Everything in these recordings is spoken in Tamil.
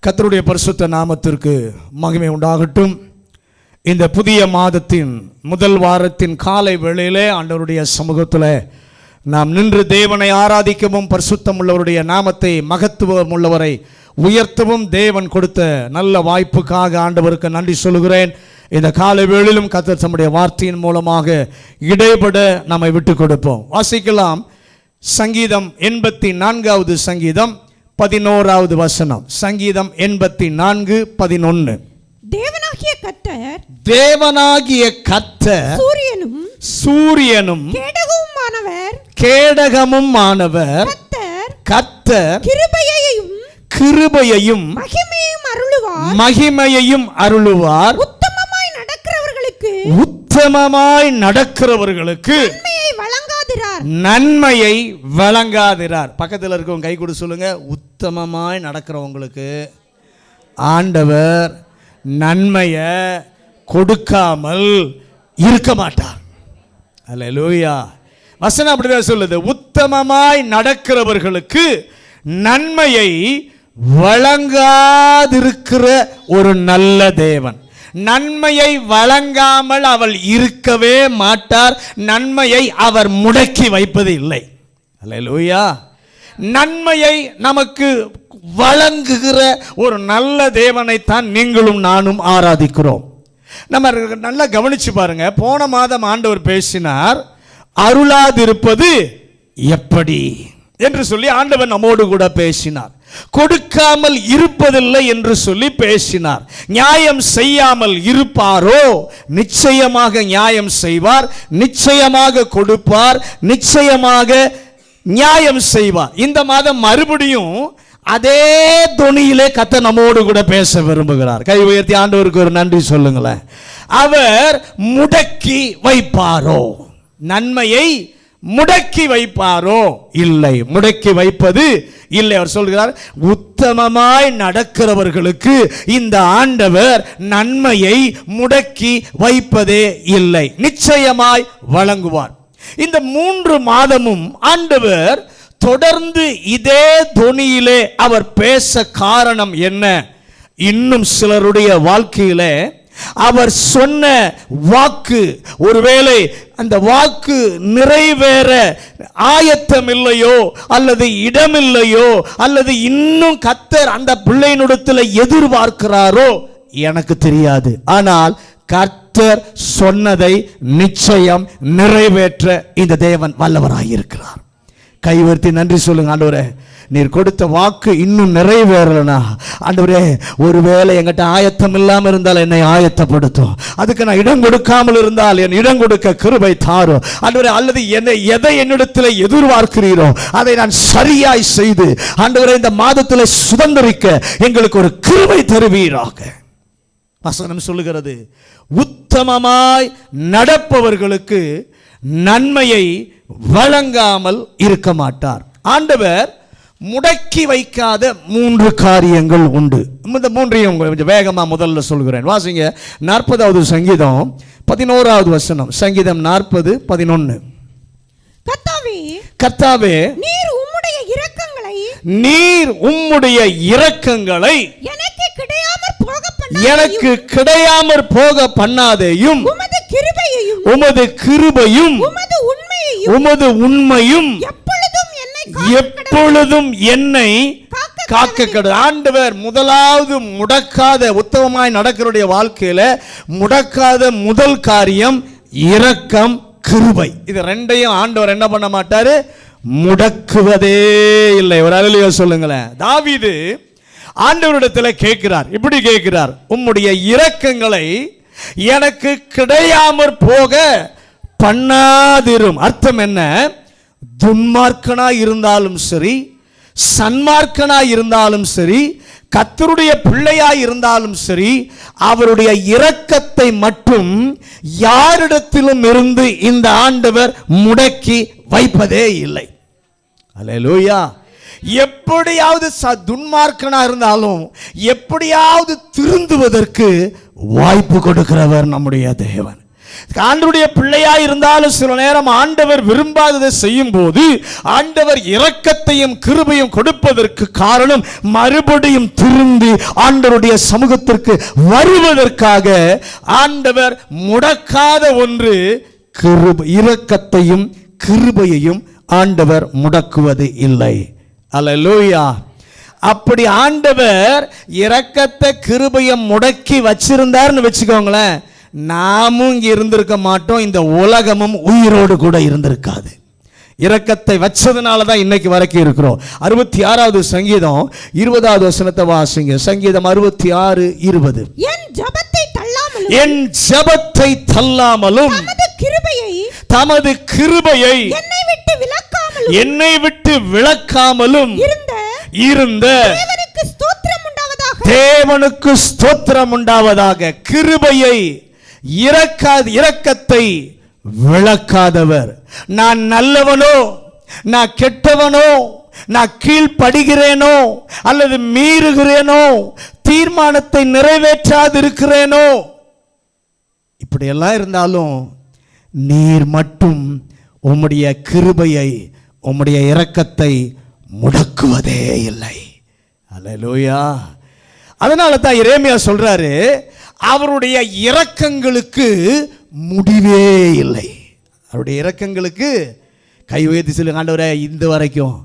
கர்த்தருடைய பரிசுத்த நாமத்திற்கு மகிமை உண்டாகட்டும். இந்த புதிய மாதத்தின் முதல் வாரத்தின் காலை வேளையிலே ஆண்டவருடைய சமூகத்தில் நாம் நின்று தேவனை ஆராதிக்கவும் பரிசுத்தம் உள்ளவருடைய நாமத்தை மகத்துவம் உள்ளவரை உயர்த்தவும் தேவன் கொடுத்த நல்ல வாய்ப்புக்காக ஆண்டவருக்கு நன்றி சொல்கிறேன். இந்த காலை வேளையிலும் கர்த்தர் தம்முடைய வார்த்தையின் மூலமாக இடைபட நம்மை விட்டு கொடுப்போம். வாசிக்கலாம். சங்கீதம் 84வது சங்கீதம் 11வது வசனம். சங்கீதம் 84:11. தேவனாகிய கர்த்தர் சூரியனும் கேடகமுமானவர் கர்த்தர் கிருபையையும் மகிமையையும் அருளுவார். உத்தமமாய் நடக்கிறவர்களுக்கு நன்மையை வழங்காதிரார். பக்கத்தில் இருக்கவங்க கை கொடு சொல்லுங்க. உத்தமமாய் நடக்கிறவங்களுக்கு ஆண்டவர் நன்மையை கொடுக்காமல் இருக்க மாட்டார். அல்லேலூயா. வசனம் அப்படிதான் சொல்லுது. உத்தமமாய் நடக்கிறவர்களுக்கு நன்மையை வழங்காதிருக்கிற ஒரு நல்ல தேவன். நன்மையை வழங்காமல் அவள் இருக்கவே மாட்டார். நன்மையை அவர் முடக்கி வைப்பது இல்லை. அல்லேலூயா. நன்மையை நமக்கு வழங்குகிற ஒரு நல்ல தேவனைத்தான் நீங்களும் நானும் ஆராதிக்கிறோம். நம்ம நல்லா கவனிச்சு பாருங்க. போன மாதம் ஆண்டவர் பேசினார், அருளாதிருப்பது எப்படி என்று சொல்லி ஆண்டவர் நம்மோடு கூட பேசினார். கொடுக்காமல் இருப்பதில்லை என்று சொல்லி பேசினார். நியாயம் செய்யாமல் இருப்பாரோ? நிச்சயமாக நியாயம் செய்வார், நிச்சயமாக கொடுப்பார், நிச்சயமாக நியாயம் செய்வார். இந்த மாதம் மறுபடியும் அதே தொனியிலே கர்த்தர் நம்மோடு கூட பேச விரும்புகிறார். கை உயர்த்தி ஆண்டவருக்கு ஒரு நன்றி சொல்லுங்களேன். அவர் முடக்கி வைப்பாரோ? நன்மையை முடக்கி வைப்பாரோ? இல்லை, முடக்கி வைப்பது இல்லை. அவர் சொல்கிறார், உத்தமமாய் நடக்கிறவர்களுக்கு இந்த ஆண்டவர் நன்மையை முடக்கி வைப்பதே இல்லை, நிச்சயமாய் வழங்குவார். இந்த 3 மாதமும் ஆண்டவர் தொடர்ந்து இதே தொனியிலே அவர் பேச காரணம் என்ன? இன்னும் சிலருடைய வாழ்க்கையிலே அவர் சொன்ன வாக்கு, ஒருவேளை அந்த வாக்கு நிறைவேற ஆயத்தம் இல்லையோ, அல்லது இடமில்லையோ, அல்லது இன்னும் கர்த்தர் அந்த பிள்ளையினிடத்தில் எதிர்பார்க்கிறாரோ எனக்கு தெரியாது. ஆனால் கர்த்தர் சொன்னதை நிச்சயம் நிறைவேற்ற இந்த தேவன் வல்லவராயிருக்கிறார். கைவர்த்தி நன்றி சொல்லுங்க. ஆண்டவரே, நீர் கொடுத்த வாக்கு இன்னும் நிறைவேறலனா ஆண்டவரே, ஒருவேளை என்கிட்ட ஆயத்தம் இல்லாமல் இருந்தால் என்னை ஆயத்தப்படுத்தும். அதுக்கு நான் இடம் கொடுக்காமல் இருந்தால் என் இடம் கொடுக்க கிருபை தாரும் ஆண்டவரே. அல்லது எதை என்னிடத்தில் எதிர்பார்க்கிறீரோ அதை நான் சரியாய் செய்து ஆண்டவரே இந்த மாதத்தில் சுதந்திரிக்க எங்களுக்கு ஒரு கிருபை தருவீராக. வசனம் சொல்லுகிறது, உத்தமமாய் நடப்பவர்களுக்கு நன்மையை வழங்காமல் இருக்க மாட்டார். ஆண்டவர் முடக்கி வைக்காத 3 காரியங்கள் உண்டு. இந்த 3ஐயும் கொஞ்சம் வேகமா முதல்ல சொல்கிறேன். வாசிங்க. 40வது சங்கீதம் 11வது வசனம். சங்கீதம் 40:11. கர்த்தாவே, நீர் உம்முடைய இரக்கங்களை எனக்கு கிடையாமற் போக பண்ணாதேயும், உமது கிருபையும் உமது உண்மையும் எப்பொழுதும் என்னை காக்க கடவுள். ஆண்டவர் முதலாவது முடக்காத, உத்தமமாய் நடக்கிறவருடைய வாழ்க்கையில முடக்காத முதல் காரியம் இரக்கம், கிருபை. இது ரெண்டையும் ஆண்டவர் என்ன பண்ண மாட்டாரு? முடக்குவதே இல்லை. ஒரு அல்லேலூயா சொல்லுங்களேன். தாவீது ஆண்டவரிடத்தில் கேட்கிறார். இப்படி கேட்கிறார், உம்முடைய இரக்கங்களை எனக்கு கிடையாமற் போக பண்ணாதிரும். அர்த்தம் என்ன? துன்மார்க்கனாய் இருந்தாலும் சரி, சன்மார்க்கனாய் இருந்தாலும் சரி, கர்த்தருடைய பிள்ளையாய் இருந்தாலும் சரி, அவருடைய இரக்கத்தை மட்டும் யாரிடத்திலும் இருந்து இந்த ஆண்டவர் முடக்கி வைப்பதே இல்லை. அல்லேலூயா. எப்படியாவது துன்மார்க்கனா இருந்தாலும் எப்படியாவது திருந்துவதற்கு வாய்ப்பு கொடுக்கிறவர் நம்முடைய தேவன். ஆண்டவருடைய பிள்ளையா இருந்தாலும் சில நேரம் ஆண்டவர் விரும்பாததை செய்யும் போது ஆண்டவர் இரக்கத்தையும் கிருபையும் கொடுப்பதற்கு காரணம் மறுபடியும் திரும்பி ஆண்டவருடைய சமூகத்திற்கு வருவதற்காக. ஆண்டவர் முடக்காத ஒன்று இரக்கத்தையும் கிருபையையும் ஆண்டவர் முடக்குவது இல்லை. அல்லேலூயா. அப்படி ஆண்டவர் இரக்கத்தை கிருபையை முடக்கி வச்சிருந்தார்னு வச்சுக்கோங்களேன், நாமும் இங்க இருந்திருக்க மாட்டோம், இந்த உலகமும் உயிரோடு கூட இருந்திருக்காது. இரக்கத்தை வச்சதுனால தான் இன்னைக்கு வரைக்கும் இருக்கிறோம். 66வது சங்கீதம் 20வது வசனத்தை வாசிங்க. சங்கீதம் 66:20. என் ஜெபத்தை தள்ளாமலும் தமது கிருபையை என்னை விட்டு விலக்காமலும் இருந்த தேவனுக்கு ஸ்தோத்திரம் உண்டாவதாக. கிருபையை இரக்கத்தை விளக்காதவர், நான் நல்லவனோ நான் கெட்டவனோ நான் கீழ்ப்படுகிறேனோ அல்லது மீறுகிறேனோ தீர்மானத்தை நிறைவேற்றாது இருக்கிறேனோ, இப்படியெல்லாம் இருந்தாலும் நீர் மட்டும் உம்முடைய கிருபையை உம்முடைய இரக்கத்தை முடக்குவதே இல்லை. அல்லேலூயா. அதனால தான் எரேமியா சொல்றாரு, அவருடைய இரக்கங்களுக்கு முடிவே இல்லை. அவருடைய இரக்கங்களுக்கு கை உயர்த்தி சொல்லுங்க, ஆண்டவரே இந்த வரைக்கும்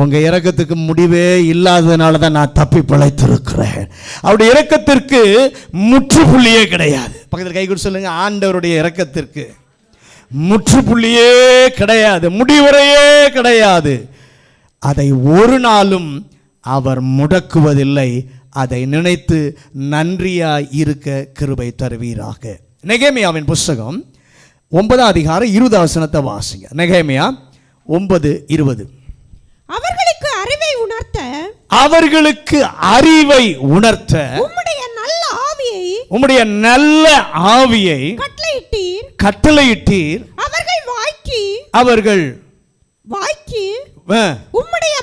உங்க இரக்கத்துக்கு முடிவே இல்லாததுனால தான் நான் தப்பி பிழைத்திருக்கிறேன். அவருடைய இரக்கத்திற்கு முற்றுப்புள்ளியே கிடையாது. பக்கத்தில் கை கொடுத்து சொல்லுங்க, ஆண்டவருடைய இரக்கத்திற்கு முற்றுப்புள்ளியே கிடையாது, முடிவுரையே கிடையாது. அதை ஒரு நாளும் அவர் முடக்குவதில்லை. அதை நினைத்து நன்றியாய் இருக்க கிருபை தருவீராக. நெகேமியாவின் புஸ்தகம் 9வது அதிகாரம் 20வது வசனத்தை வாசிங்க. நெகேமியா 9:20. அவர்களுக்கு அறிவை உணர்த்த உம்முடைய நல்ல ஆவியை கட்டளையிட்டீர். அவர்கள் வாய்க்கு உம்முடைய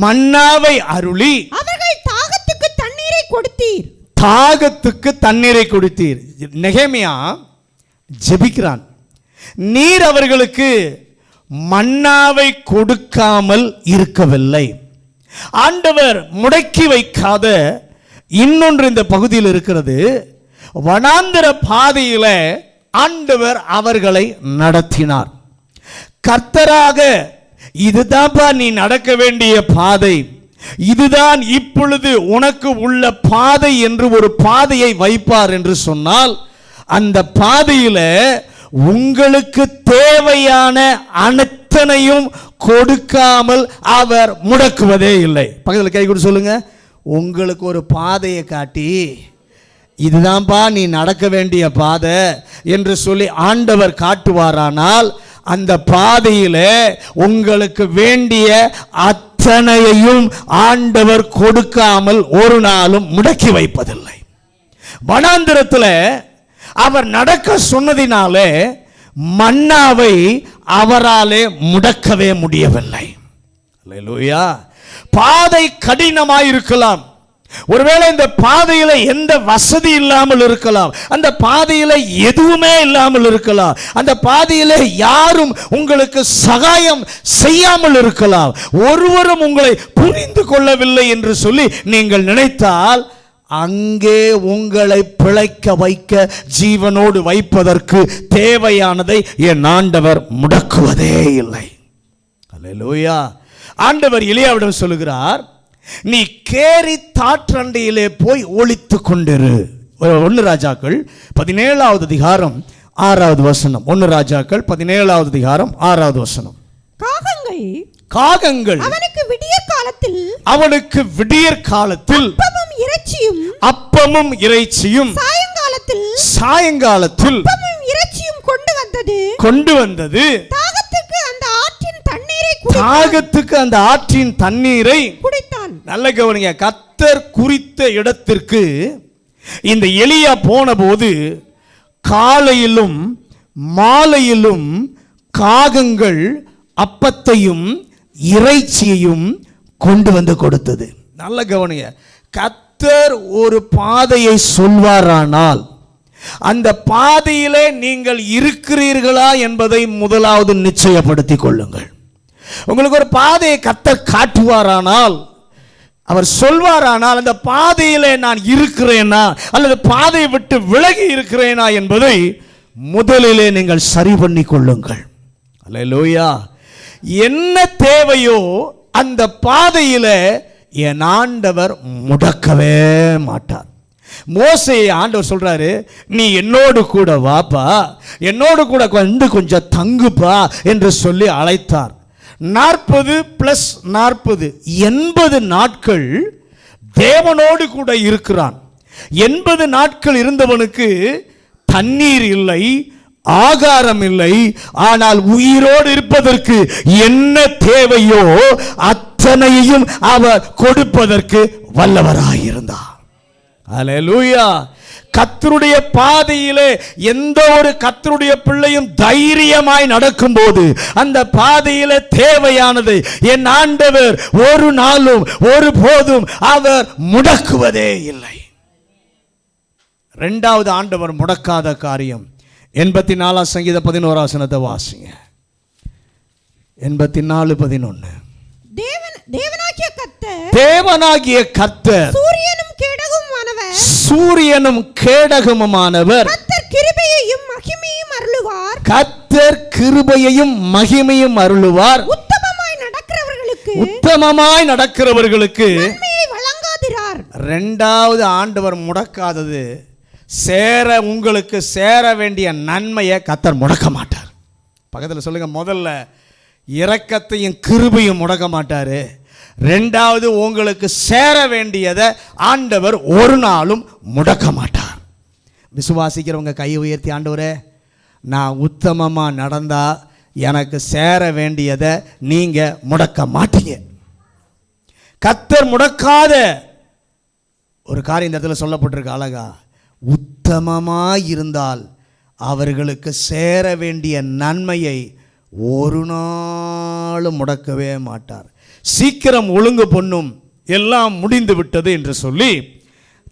மன்னாவை அருளி அவர்கள் தாகத்துக்கு தண்ணீரை கொடுத்தீர். நெகேமியா ஜெபிக்கிறான், நீர் அவர்களுக்கு மன்னாவை கொடுக்காமல் இருக்கவில்லை. ஆண்டவர் முடக்கி வைக்காத இன்னொன்று இந்த பகுதியில் இருக்கிறது. வனாந்தர பாதையில ஆண்டவர் அவர்களை நடத்தினார். கர்த்தராக இதுதான்ப்பா நீ நடக்க வேண்டிய பாதை, இதுதான் இப்பொழுது உனக்கு உள்ள பாதை என்று ஒரு பாதையை வைப்பார் என்று சொன்னால், அந்த பாதையில உங்களுக்கு தேவையான அனைத்தனையும் கொடுக்காமல் அவர் முடக்குவதே இல்லை. பக்கத்தில் கை கொடு சொல்லுங்க, உங்களுக்கு ஒரு பாதையை காட்டி இதுதான்ப்பா நீ நடக்க வேண்டிய பாதை என்று சொல்லி ஆண்டவர் காட்டுவாரானால், அந்த பாதையில உங்களுக்கு வேண்டிய அத்தனையையும் ஆண்டவர் கொடுக்காமல் ஒரு நாளும் முடக்கி வைப்பதில்லை. வனாந்திரத்தில் அவர் நடக்க சொன்னதினாலே மன்னாவை அவராலே முடக்கவே முடியவில்லை. அல்லேலூயா. பாதை கடினமாயிருக்கலாம், ஒருவேளை இந்த பாதையில எந்த வசதி இல்லாமல் இருக்கலாம், அந்த பாதையில எதுவுமே இல்லாமல் இருக்கலாம், அந்த பாதையில யாரும் உங்களுக்கு சகாயம் செய்யாமல் இருக்கலாம், ஒருவரும் உங்களை புரிந்து கொள்ளவில்லை என்று சொல்லி நீங்கள் நினைத்தால், அங்கே உங்களை பிழைக்க வைக்க ஜீவனோடு வைப்பதற்கு தேவையானதை என் ஆண்டவர் முடக்குவதே இல்லை. அல்லேலூயா. ஆண்டவர் எலியாவிடம் சொல்லுகிறார், நீ கேரி தாற்றண்டையிலே போய் ஒளித்து கொண்டிரு. 1 ராஜாக்கள் 17வது அதிகாரம் 6வது வசனம். 1 ராஜாக்கள் 17வது அதிகாரம் 6வது வசனம். காகங்கள் அவனுக்கு விடியற் காலத்தில் அப்பமும் இறைச்சியும் சாயங்காலத்தில் கொண்டு வந்தது. தாகத்துக்கு அந்த ஆற்றின் தண்ணீரை குடித்தான். நல்ல கவனிங்க, கர்த்தர் குறித்த இடத்திற்கு இந்த எலியா போன போது காலையிலும் மாலையிலும் காகங்கள் அப்பத்தையும் இறைச்சியையும் கொண்டு வந்து கொடுத்தது. நல்ல கவனிங்க, கர்த்தர் ஒரு பாதையை சொல்வாரானால் அந்த பாதையிலே நீங்கள் இருக்கிறீர்களா என்பதை முதலாவது நிச்சயப்படுத்திக் கொள்ளுங்கள். உங்களுக்கு ஒரு பாதையை கர்த்தர் காட்டுவாரானால், அவர் சொல்வாரானால், அந்த பாதையிலே நான் இருக்கிறேனா அல்லது பாதையை விட்டு விலகி இருக்கிறேனா என்பதை முதலிலே நீங்கள் சரி பண்ணி கொள்ளுங்கள். அல்லேலூயா. என்ன தேவையோ அந்த பாதையிலே என் ஆண்டவர் முடக்கவே மாட்டார். மோசேயை ஆண்டவர் சொல்றாரு, நீ என்னோடு கூட வாப்பா, என்னோடு கூட வந்து கொஞ்சம் தங்குப்பா என்று சொல்லி அழைத்தார். 40 + 40 80 நாட்கள் தேவனோடு கூட இருக்கிறான். 80 நாட்கள் இருந்தவனுக்கு தண்ணீர் இல்லை, ஆகாரம் இல்லை. ஆனால் உயிரோடு இருப்பதற்கு என்ன தேவையோ அத்தனையும் அவர் கொடுப்பதற்கு வல்லவராயிருந்தார். அல்லேலூயா. கர்த்தருடைய பாதையிலே எந்த ஒரு கர்த்தருடைய பிள்ளையும் தைரியமாய் நடக்கும்போது அந்த பாதையிலே தேவையானது என் ஆண்டவர் ஒரு நாளும் ஒருபோதும் அவர் முடக்குவதே இல்லை. இரண்டாவது ஆண்டவர் முடக்காத காரியம் 84 சங்கீதம் 11 வசனத்தை வாசிங்க. 84:11. தேவனாகிய கர்த்தர் சூரியனும் கேடகமுமானவர், கர்த்தர் கிருபையையும் மகிமையும் அருளுவார். உத்தமமாய் நடக்கிறவர்களுக்கு நன்மையை வழங்காதிரார். இரண்டாவது ஆண்டவர் முடக்காதது, உங்களுக்கு சேர வேண்டிய நன்மையை கர்த்தர் முடக்க மாட்டார். பக்கத்தில் சொல்லுங்க, முதல்ல இரக்கத்தையும் கிருபையும் முடக்க மாட்டாரு. ரெண்டாவது, உங்களுக்கு சேர வேண்டியதை ஆண்டவர் ஒரு நாளும் முடக்க மாட்டார். விசுவாசிக்கிறவங்க கையை உயர்த்தி, ஆண்டவரே நான் உத்தமமாக நடந்தா எனக்கு சேர வேண்டியதை நீங்க முடக்க மாட்டீங்க. கர்த்தர் முடக்காத ஒரு காரியம் இந்த இடத்துல சொல்லப்பட்டிருக்கு அழகா. உத்தமமாய் இருந்தால் அவர்களுக்கு சேர வேண்டிய நன்மையை ஒரு நாளும் முடக்கவே மாட்டார். சீக்கிரம் ஒழுங்கு பொண்ணும், எல்லாம் முடிந்து விட்டது என்று சொல்லி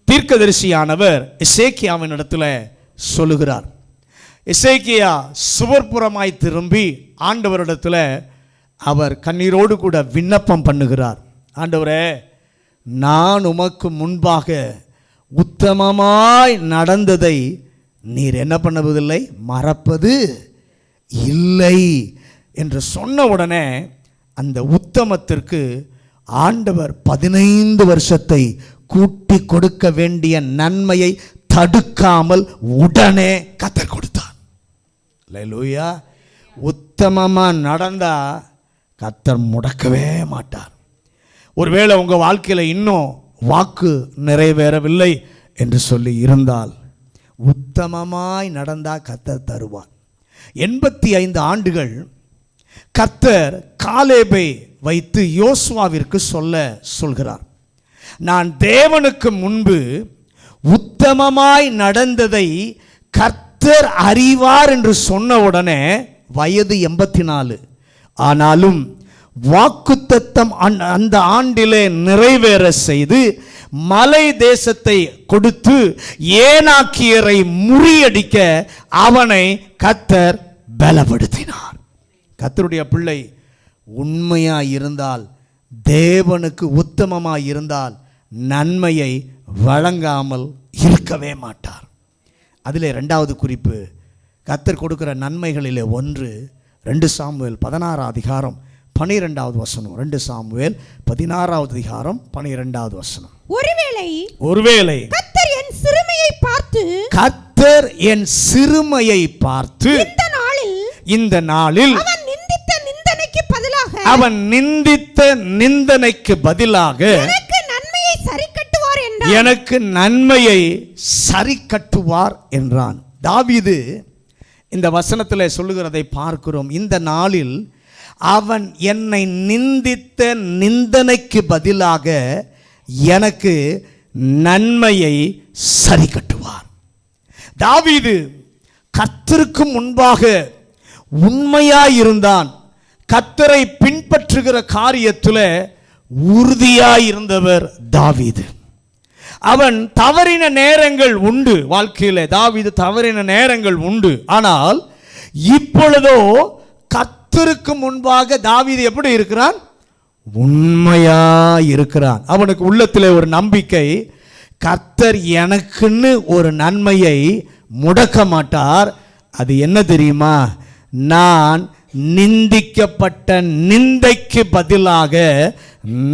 தீர்க்கதரிசியானவர் எசேக்கியாவின் இடத்துல சொல்லுகிறார். எசேக்கியா சுவர்புறமாய் திரும்பி ஆண்டவரிடத்தில் அவர் கண்ணீரோடு கூட விண்ணப்பம் பண்ணுகிறார். ஆண்டவரே, நான் உமக்கு முன்பாக உத்தமமாய் நடந்ததை நீர் என்ன பண்ணுவதில்லை, மறப்பது இல்லை என்று சொன்ன உடனே அந்த உத்தமத்திற்கு ஆண்டவர் 15 வருஷத்தை கூட்டி கொடுக்க வேண்டிய நன்மையை தடுக்காமல் உடனே கர்த்தர் கொடுத்தார். அல்லேலூயா. உத்தமமா நடந்தா கர்த்தர் முடக்கவே மாட்டார். ஒருவேளை உங்க வாழ்க்கையில இன்னும் வாக்கு நிறைவேறவில்லை என்று சொல்லி இருந்தால் உத்தமமாய் நடந்தா கர்த்தர் தருவார். 85 ஆண்டுகள் கர்த்தர் காலேபை வைத்து யோசுவாவிற்கு சொல்கிறார். நான் தேவனுக்கு முன்பு உத்தமமாய் நடந்ததை கர்த்தர் அறிவார் என்று சொன்ன உடனே வயது 84. ஆனாலும் வாக்குத்தத்தம் அந்த ஆண்டிலே நிறைவேற செய்து மலை தேசத்தை கொடுத்து ஏனாக்கியரை முறியடிக்க அவனை கர்த்தர் பலப்படுத்தினார். கர்த்தருடைய பிள்ளை உண்மையாய் இருந்தால், தேவனுக்கு உத்தமமாய் இருந்தால் நன்மையை வழங்காமல் இருக்கவே மாட்டார். அதிலே இரண்டாவது குறிப்பு, கர்த்தர் கொடுக்கிற நன்மைகளிலே ஒன்று 2 சாமுவேல் 16 அதிகாரம் 12வது வசனம். 2 சாமுவேல் 16வது அதிகாரம் 12வது வசனம். ஒருவேளை கர்த்தர் என் சிறுமையை பார்த்து இந்த நாளில் அவன் நிந்தித்த நிந்தனைக்கு பதிலாக எனக்கு நன்மையை சரி கட்டுவார் என்றான். தாவீது இந்த வசனத்தில் சொல்லுகிறதை பார்க்கிறோம். இந்த நாளில் அவன் என்னை நிந்தித்த நிந்தனைக்கு பதிலாக எனக்கு நன்மையை சரி கட்டுவார். தாவீது கர்த்தருக்கு முன்பாக உண்மையாயிருந்தான். கர்த்தரை பின்பற்றுகிற காரியத்தில் உறுதியாயிருந்தவர் தாவீது. அவன் தவறின நேரங்கள் உண்டு, வாழ்க்கையில் தாவீது தவறின நேரங்கள் உண்டு. ஆனால் இப்பொழுதோ கர்த்தருக்கு முன்பாக தாவீது எப்படி இருக்கிறான்? உண்மையா இருக்கிறான். அவனுக்கு உள்ளத்தில் ஒரு நம்பிக்கை, கர்த்தர் எனக்குன்னு ஒரு நன்மையை முடக்க மாட்டார். அது என்ன தெரியுமா? நான் நிந்திக்கப்பட்ட நிந்தைக்கு பதிலாக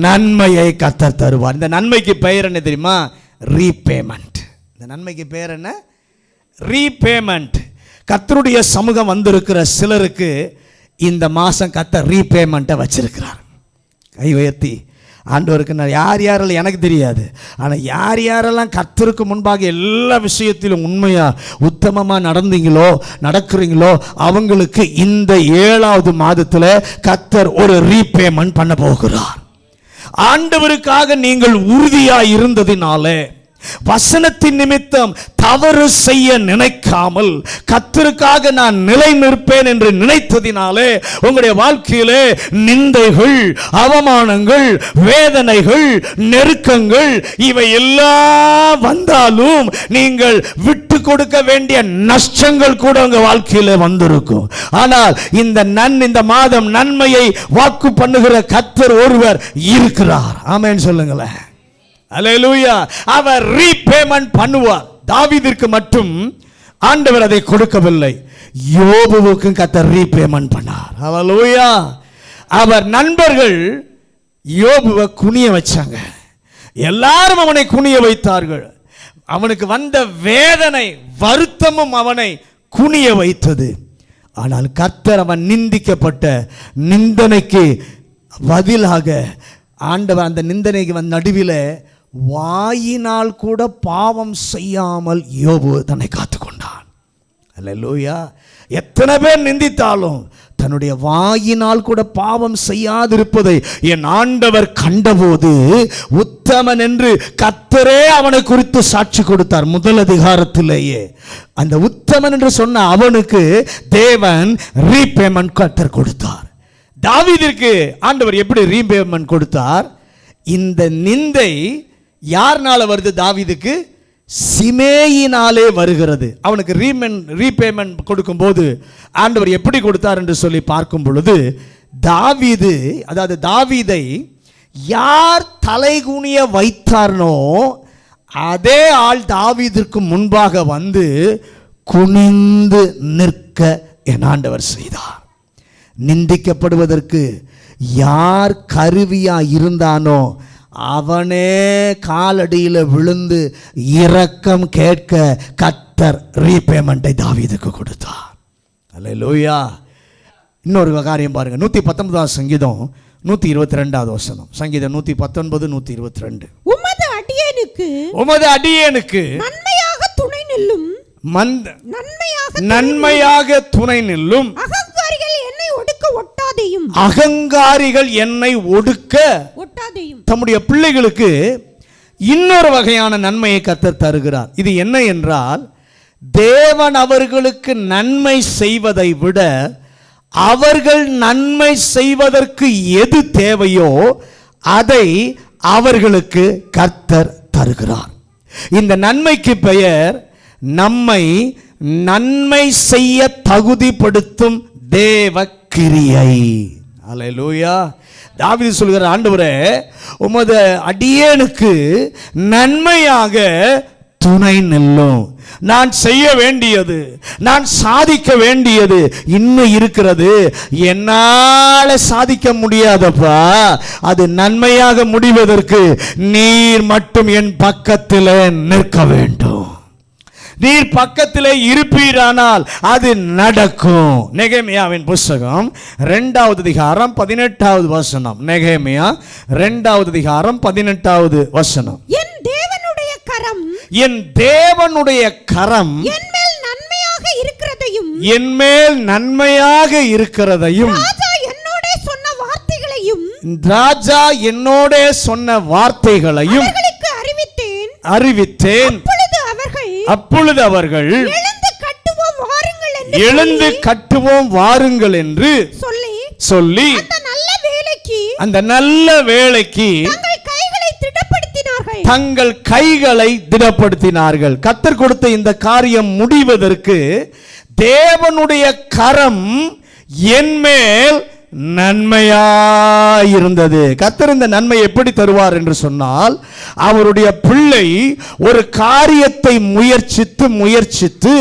நன்மையை கர்த்தர் தருவார். இந்த நன்மைக்கு பெயர் என்ன தெரியுமா? ரீபேமெண்ட். இந்த நன்மைக்கு பெயர் என்ன? ரீபேமெண்ட். கர்த்தருடைய சமூகம் வந்திருக்கிற சிலருக்கு இந்த மாதம் கர்த்தர் ரீபேமெண்ட்டை வச்சிருக்கிறார். கை உயர்த்தி ஆண்டவருக்கு நான் யார் யாரெல்லாம் எனக்கு தெரியாது, ஆனால் யார் யாரெல்லாம் கர்த்தருக்கு முன்பாக எல்லா விஷயத்திலும் உண்மையாக உத்தமமாக நடக்கிறீங்களோ அவங்களுக்கு இந்த 7வது மாதத்தில் கர்த்தர் ஒரு ரீபேமெண்ட் பண்ண போகிறார். ஆண்டவருக்காக நீங்கள் உறுதியாக இருந்ததினாலே, வசனத்தின் நிமித்தம் தவறு செய்ய நினைக்காமல் கர்த்தருக்காக நான் நிலை நிற்பேன் என்று நினைத்ததினாலே உங்களுடைய வாழ்க்கையிலே நிந்தைகள், அவமானங்கள், வேதனைகள், நெருக்கங்கள் இவை எல்லாம் வந்தாலும் நீங்கள் விட்டு கொடுக்க வேண்டிய நஷ்டங்கள் கூட உங்க வாழ்க்கையில வந்திருக்கும். ஆனால் இந்த மாதம் நன்மையை வாக்கு பண்ணுகிற கர்த்தர் ஒருவர் இருக்கிறார். ஆமென் சொல்லுங்களேன். அல்லேலூயா. அவர் ரீபேமெண்ட் பண்ணுவார். தாவீதிற்கு மட்டும் ஆண்டவர் அதை கொடுக்கவில்லை, யோபுவுக்கும் கர்த்தர் ரீபேமெண்ட் பண்ணார். அல்லேலூயா. அவர் நண்பர்கள் யோபுவை குனிய வச்சாங்க, எல்லாரும் அவனை குனிய வைத்தார்கள். அவனுக்கு வந்த வேதனை வருத்தமும் அவனை குனிய வைத்தது. ஆனால் கர்த்தர் அவன் நிந்திக்கப்பட்ட நிந்தனைக்கு பதிலாக ஆண்டவர் அந்த நிந்தனைக்கு வந்த நடுவில் வாயினால் கூட பாவம் செய்யாமல் யோபு தன்னை காத்துக்கொண்டான். அல்லேலூயா. எத்தனை பேர் நிந்தித்தாலும் தன்னுடைய வாயினால் கூட பாவம் செய்யாதிருப்பதை என் ஆண்டவர் கண்டபோது உத்தமன் என்று கர்த்தரே அவனை குறித்து சாட்சி கொடுத்தார். முதல் அதிகாரத்திலேயே அந்த உத்தமன் என்று சொன்ன அவனுக்கு தேவன் ரீபேமெண்ட் கர்த்தர் கொடுத்தார். தாவீதிற்கு ஆண்டவர் எப்படி ரீபேமெண்ட் கொடுத்தார்? இந்த நிந்தை யார்னால வருது? தாவீதுக்கு சிமேயினாலே வருகிறது. அவனுக்கு ரீபேமெண்ட் கொடுக்கும்போது ஆண்டவர் எப்படி கொடுத்தார் என்று சொல்லி பார்க்கும் பொழுது, தாவீதை யார் தலைகுனிய வைத்தார்னோ அதே ஆள் தாவீதிற்கு முன்பாக வந்து குனிந்து நிற்க என் ஆண்டவர் செய்தார். நிந்திக்கப்படுவதற்கு யார் கருவியா இருந்தானோ அவனே காலடியில் விழுந்து இரக்கம் கேட்க கர்த்தர் ரீபேமெண்ட்டை தாவீதுக்கு கொடுத்தார். அல்லேலூயா. இன்னொரு காரியம் பாருங்க, 119 சங்கீதம் 122 வசனம். சங்கீதம் 119 122. உமது அடியேனுக்கு நன்மையாக துணை நில்லும் அகங்காரிகள் என்னை ஒடுக்க தம்முடைய பிள்ளைகளுக்கு இன்னொரு வகையான நன்மையை கர்த்தர் தருகிறார். இது என்ன என்றால், தேவன் அவர்களுக்கு நன்மை செய்வதை விட அவர்கள் நன்மை செய்வதற்கு எது தேவையோ அதை அவர்களுக்கு கர்த்தர் தருகிறார். இந்த நன்மைக்கு பெயர் நம்மை நன்மை செய்ய தகுதிப்படுத்தும் தேவ கிரியை. அல்லேலூயா. தாவீது சொல்கிறார், ஆண்டவரே உமது அடியேனுக்கு நன்மையாக துணை நில்லும். நான் செய்ய வேண்டியது, நான் சாதிக்க வேண்டியது இன்னும் இருக்கிறது, என்னால சாதிக்க முடியாதப்பா. அது நன்மையாக முடிவதற்கு நீர் மட்டும் என் பக்கத்தில் நிற்க வேண்டும். நீர் பக்கத்திலே இருப்பீரானால் அது நடக்கும். நெகேமியாவின் புத்தகம் 2வது அதிகாரம் 18வது வசனம். நெகேமியா 2வது அதிகாரம் 18வது வசனம். என் தேவனுடைய கரம் என் மேல் நன்மையாக இருக்கிறதையும் ராஜா என்னோட சொன்ன வார்த்தைகளையும் அறிவித்தேன். அப்பொழுது அவர்கள் எழுந்து கட்டுவோம் வாருங்கள் என்று சொல்லி அந்த நல்ல வேலைக்கு தங்கள் கைகளை திடப்படுத்தினார்கள். கர்த்தர் கொடுத்த இந்த காரியம் முடிவதற்கு தேவனுடைய கரம் என்மேல் நன்மையாயிருந்தது. கர்த்தர் இந்த நன்மை எப்படி தருவார் என்று சொன்னால், அவருடைய பிள்ளை ஒரு காரியத்தை முயற்சித்து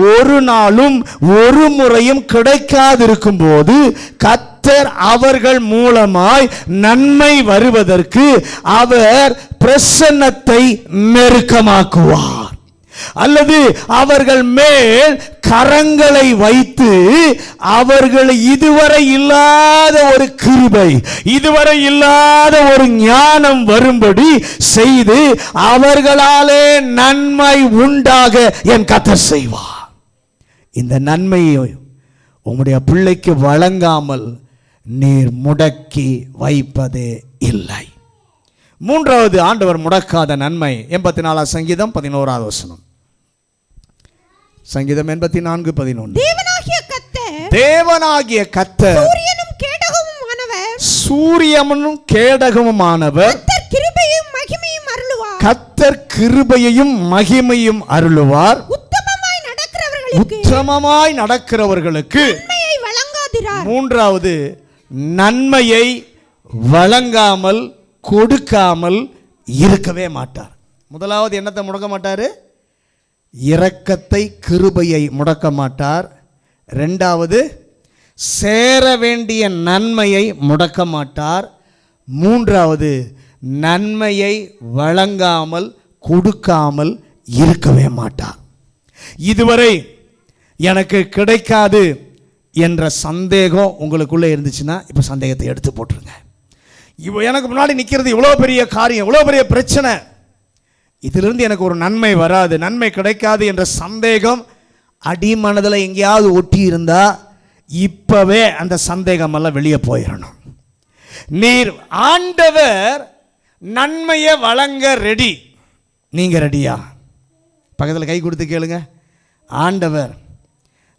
ஒரு நாளும் ஒரு முறையும் கிடைக்காதிருக்கும் போது கர்த்தர் அவர்கள் மூலமாய் நன்மை வருவதற்கு அவர் பிரசன்னத்தை நெருக்கமாக்குவார். அல்லது அவர்கள் மேல் கரங்களை வைத்து அவர்கள் இதுவரை இல்லாத ஒரு கிருபை, இதுவரை இல்லாத ஒரு ஞானம் வரும்படி செய்து அவர்களாலே நன்மை உண்டாக என் கர்த்தர் செய்வார். இந்த நன்மையை உம்முடைய பிள்ளைக்கு வழங்காமல் நீர் முடக்கி வைப்பதே இல்லை. மூன்றாவது ஆண்டவர் முடக்காத நன்மை 84 சங்கீதம் 11வது வசனம். சங்கீதம் 84:11. தேவனாகிய கர்த்தர் சூரியனும் கேடகமுமானவர், கர்த்தர் கிருபையையும் மகிமையும் அருளுவார். உத்தமமாய் நடக்கிறவர்களுக்கு மூன்றாவது நன்மையை வழங்காமல் கொடுக்காமல் இருக்கவே மாட்டார். முதலாவது என்னத்தை முடக்க மாட்டார்? இரக்கத்தை கிருபையை முடக்க மாட்டார். ரெண்டாவது சேர வேண்டிய நன்மையை முடக்க மாட்டார். மூன்றாவது நன்மையை வழங்காமல் கொடுக்காமல் இருக்கவே மாட்டார். இதுவரை எனக்கு கிடைக்காது என்ற சந்தேகம் உங்களுக்குள்ளே இருந்துச்சுன்னா இப்போ சந்தேகத்தை எடுத்து போட்டுருங்க. எனக்கு முன்னாடி நிற்கிறது இவ்வளோ பெரிய காரியம், இவ்வளோ பெரிய பிரச்சனை, இதிலிருந்து எனக்கு ஒரு நன்மை வராது, நன்மை கிடைக்காது என்ற சந்தேகம் அடிமனதில் எங்கேயாவது ஒட்டி இருந்தா இப்பவே அந்த சந்தேகம் எல்லாம் வெளியே போயிடணும். நீர் ஆண்டவர் நன்மையை வழங்க ரெடி, நீங்க ரெடியா? பக்கத்தில் கை கொடுத்து கேளுங்க. ஆண்டவர்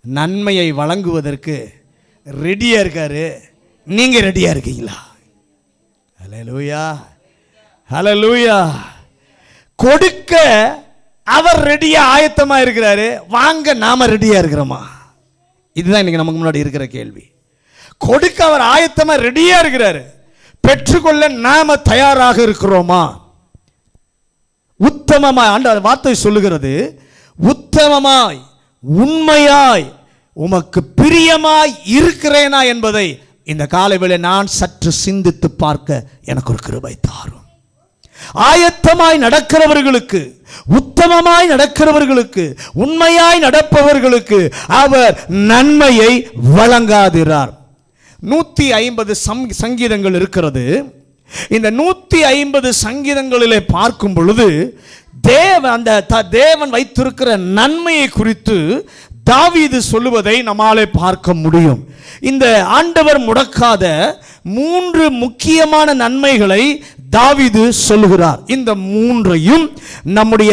நன்மையை வழங்குவதற்கு ரெடியா இருக்காரு, நீங்க ரெடியா இருக்கீங்களா? ஹல்லேலூயா, ஹல்லேலூயா. கொடுக்க அவர் ரெடியா ஆயத்தமா இருக்கிறாரு, வாங்க நாம ரெடியா இருக்கிறோமா? இதுதான் இன்னைக்கு நமக்கு முன்னாடி இருக்கிற கேள்வி. கொடுக்க அவர் ஆயத்தமா ரெடியா இருக்கிறாரு, பெற்றுக்கொள்ள நாம தயாராக இருக்கிறோமா? உத்தமமாய், ஆண்டவர் வார்த்தை சொல்லுகிறது, உத்தமமாய் உண்மையாய் உமக்கு பிரியமாய் இருக்கிறேனா என்பதை இந்த காலைவேளை நான் சற்று சிந்தித்து பார்க்க எனக்கு ஒரு கிருபை தாரும். ஆயத்தமாய் நடக்கிறவர்களுக்கு, உத்தமமாய் நடக்கிறவர்களுக்கு, உண்மையாய் நடப்பவர்களுக்கு அவர் நன்மையை வழங்காதிரார். 150 சங்கீதங்கள் இருக்கிறது. இந்த 150 சங்கீதங்களிலே பார்க்கும் பொழுது தேவன் வைத்திருக்கிற நன்மையை குறித்து தாவீது சொல்லுவதை நம்மாலே பார்க்க முடியும். இந்த ஆண்டவர் முடக்காத 3 முக்கியமான நன்மைகளை தாவீது சொல்லுகிறார். இந்த 3ஐயும் நம்முடைய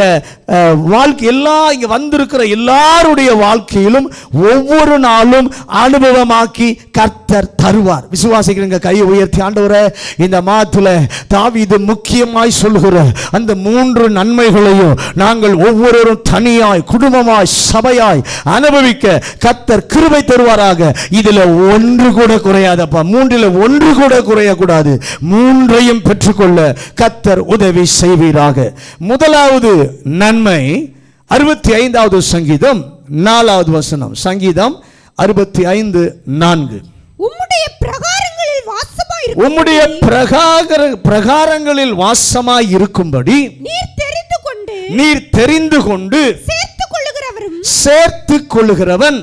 வாழ்க்கை, இங்க வந்திருக்கிற எல்லாருடைய வாழ்க்கையிலும் ஒவ்வொரு நாளும் அனுபவமாக்கி கர்த்தர் தருவார். விசுவாசிக்கிறீங்க? கையை உயர்த்தி, ஆண்டவரே இந்த மாதத்துல தாவீது முக்கியமாய் சொல்லுகிற அந்த 3 நன்மைகளையும் நாங்கள் ஒவ்வொருவரும் தனியாய், குடும்பமாய், சபையாய் அனுபவிக்க கர்த்தர் கிருபை தருவாராக. இதுல ஒன்று கூட குறையாதப்பா, 3ல் ஒன்று கூட குறையக்கூடாது. 3ஐயும் பெற்றுக்கொள்ள கர்த்தர் உதவி செய்வீராக. முதலாவது நன்மை 65வது சங்கீதம் 4வது வசனம். சங்கீதம் 65:4. உம்முடைய பிரகாரங்களில் வாசமாய் இருக்கும்படி நீர் தெரிந்து கொண்டு சேர்த்து கொள்ளுகிறவன்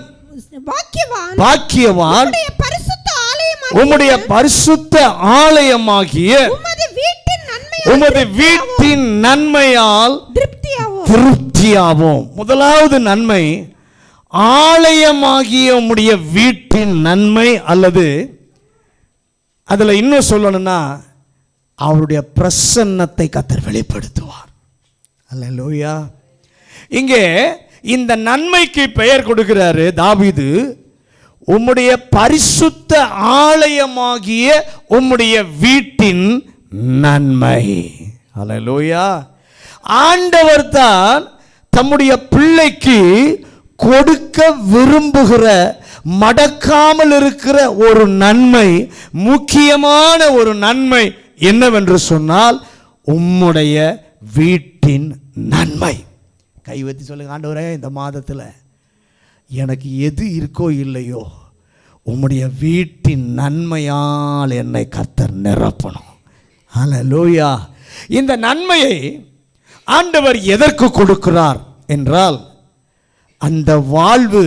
பாக்கியவான். உம்முடைய பரிசுத்த ஆலயமாகிய உமது வீட்டின் நன்மையால் திருப்தியாவோம். முதலாவது நன்மை ஆலயமாகிய உம்முடைய வீட்டின் நன்மை, அல்லது அதுல இன்னும் சொல்லணும்னா அவருடைய பிரசன்னத்தை கர்த்தர் வெளிப்படுத்துவார். அல்லேலூயா. இங்கே இந்த நன்மைக்கு பெயர் கொடுக்கிறாரு தாவீது, உம்முடைய பரிசுத்த ஆலயமாகிய உம்முடைய வீட்டின் நன்மை. ஹல்லேலூயா. ஆண்டவர் தான் தம்முடைய பிள்ளைக்கு கொடுக்க விரும்புகிற மடக்காமல் இருக்கிற ஒரு நன்மை, முக்கியமான ஒரு நன்மை என்னவென்று சொன்னால் உம்முடைய வீட்டின் நன்மை. கை வைத்து சொல்லுங்க, ஆண்டவரே இந்த மாதத்தில் எனக்கு எது இருக்கோ இல்லையோ உம்முடைய வீட்டின் நன்மையால் என்னை கர்த்தர் நிரப்பணும். ஹல்லேலூயா. இந்த நன்மையை ஆண்டவர் எதற்கு கொடுக்கிறார் என்றால் அந்த வாழ்வு